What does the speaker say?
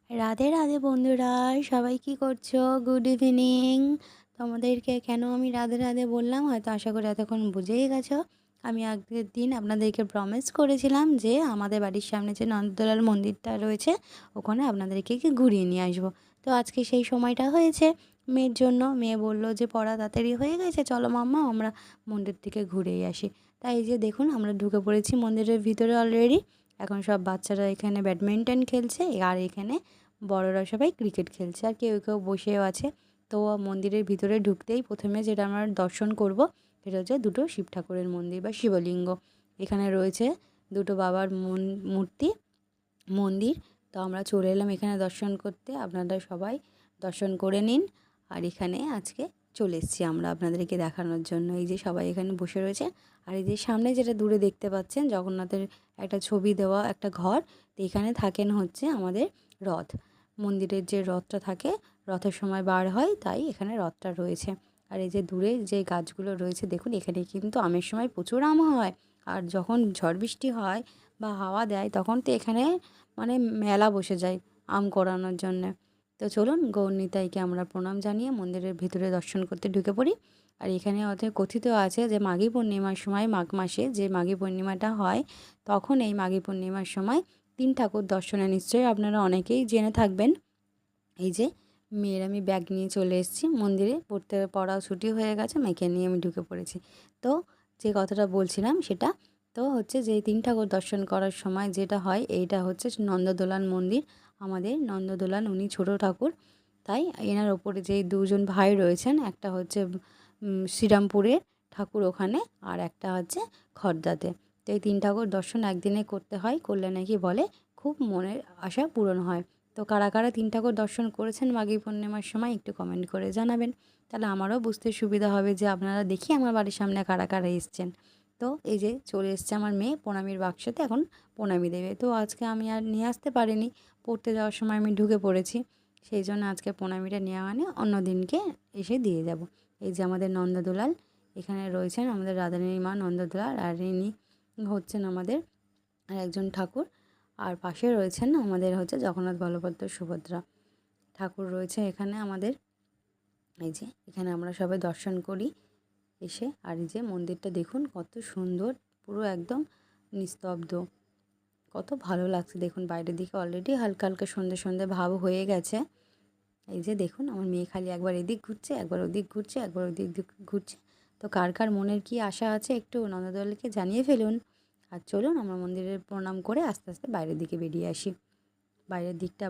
রাধে রাধে বন্ধুরা, সবাই কি করছো? Good evening. তোমাদেরকে কেন আমি রাধে রাধে বললাম হয়তো আশা করি এতক্ষণ বুঝেই গেছো। আমি আগের দিন আপনাদেরকে প্রমিস করেছিলাম যে আমাদের বাড়ির সামনে যে নন্দলাল মন্দিরটা রয়েছে ওখানে আপনাদেরকে কি ঘুরিয়ে নিয়ে আসবো। তো আজকে সেই সময়টা হয়েছে মেয়ের জন্য। মেয়ে বললো যে পড়া তাড়াতাড়ি হয়ে গেছে, চলো মাম্মা আমরা মন্দির থেকে ঘুরেই আসি। তাই এই যে দেখুন আমরা ঢুকে পড়েছি মন্দিরের ভিতরে অলরেডি। এখন সব বাচ্চারা এখানে ব্যাডমিন্টন খেলছে আর এখানে বড়রা সবাই ক্রিকেট খেলছে আর কেউ কেউ বসেও আছে। তো মন্দিরের ভিতরে ঢুকতেই প্রথমে যেটা আমরা দর্শন করব সেটা হচ্ছে দুটো শিব ঠাকুরের মন্দির বা শিবলিঙ্গ। এখানে রয়েছে দুটো বাবার মূর্তি মন্দির। তো আমরা চলে এলাম এখানে দর্শন করতে, আপনারা সবাই দর্শন করে নিন। আর এখানে আজকে চলে এসেছি আমরা আপনাদেরকে দেখানোর জন্য। এই যে সবাই এখানে বসে রয়েছে আর এই যে সামনে যেটা দূরে দেখতে পাচ্ছেন জগন্নাথের একটা ছবি দেওয়া একটা ঘর। তো এখানে থাকেন হচ্ছে আমাদের রথ, মন্দিরের যে রথটা থাকে রথের সময় বার হয়, তাই এখানে রথটা রয়েছে। আর এই যে দূরে যে গাছগুলো রয়েছে দেখুন, এখানে কিন্তু আমের সময় প্রচুর আম হয়। আর যখন ঝড় বৃষ্টি হয় বা হাওয়া দেয় তখন তো এখানে মানে মেলা বসে যায় আম কোড়ানোর জন্যে। তো চলুন গৌরনিতাইকে আমরা প্রণাম জানিয়ে মন্দিরের ভিতরে দর্শন করতে ঢুকে পড়ি। আর এখানে অতএব কথিত আছে যে মাঘী পূর্ণিমার সময়, মাঘ মাসে যে মাঘী পূর্ণিমাটা হয় তখন এই মাঘী পূর্ণিমার সময় তিন ঠাকুর দর্শনে নিশ্চয়ই আপনারা অনেকেই জেনে থাকবেন। এই যে মেয়ের আমি ব্যাগ নিয়ে চলে এসেছি মন্দিরে, পড়া ছুটি হয়ে গেছে, মেয়েকে নিয়ে আমি ঢুকে পড়েছি। তো যে কথাটা বলছিলাম সেটা তো হচ্ছে যে তিন ঠাকুর দর্শন করার সময় যেটা হয় এইটা হচ্ছে নন্দদোলান মন্দির। আমাদের নন্দদোলান উনি ছোট ঠাকুর, তাই এনার ওপরে যে দুজন ভাই রয়েছেন, একটা হচ্ছে শ্রীরামপুরের ঠাকুর ওখানে আর একটা হচ্ছে খর্দাতে। তো এই তিন ঠাকুর দর্শন একদিনে করতে হয়, করলে নাকি বলে খুব মনের আশা পূরণ হয়। তো কারা কারা তিন ঠাকুর দর্শন করেছেন মাঘী পূর্ণিমার সময় একটু কমেন্ট করে জানাবেন, তাহলে আমারও বুঝতে সুবিধা হবে যে আপনারা দেখি আমার বাড়ির সামনে কারা কারা এসছেন। তো এই যে চলে এসছে আমার মেয়ে প্রণামীর বাক্সতে, এখন প্রণামী দেবে। তো আজকে আমি আর নিয়ে আসতে পারিনি, পড়তে যাওয়ার সময় আমি ঢুকে পড়েছি, সেই জন্য আজকে প্রণামীটা নেওয়া মানে অন্য দিনকে এসে দিয়ে যাব। এই যে আমাদের নন্দদুলাল এখানে রয়েছেন, আমাদের রাধারানীর মা নন্দদুলাল, আর ইনি হচ্ছেন আমাদের আর একজন ঠাকুর। আর পাশে রয়েছেন আমাদের হচ্ছে জগন্নাথ বলভদ্র সুভদ্রা ঠাকুর রয়েছে এখানে আমাদের। এই যে এখানে আমরা সবাই দর্শন করি এসে। আর এই যে মন্দিরটা দেখুন কত সুন্দর, পুরো একদম নিস্তব্ধ, কত ভালো লাগছে দেখুন। বাইরের দিকে অলরেডি হালকা হালকা সন্ধে সন্ধে ভাব হয়ে গেছে। এই যে দেখুন আমার মেয়ে খালি একবার এদিক ঘুরছে, একবার ওদিক ঘুরছে, একবার ওদিক ঘুরছে। তো কার কার মনের কি আশা আছে একটু নন্দদলকে জানিয়ে ফেলুন। আর চলুন আমরা মন্দিরের প্রণাম করে আস্তে আস্তে বাইরের দিকে বেরিয়ে আসি। বাইরের দিকটা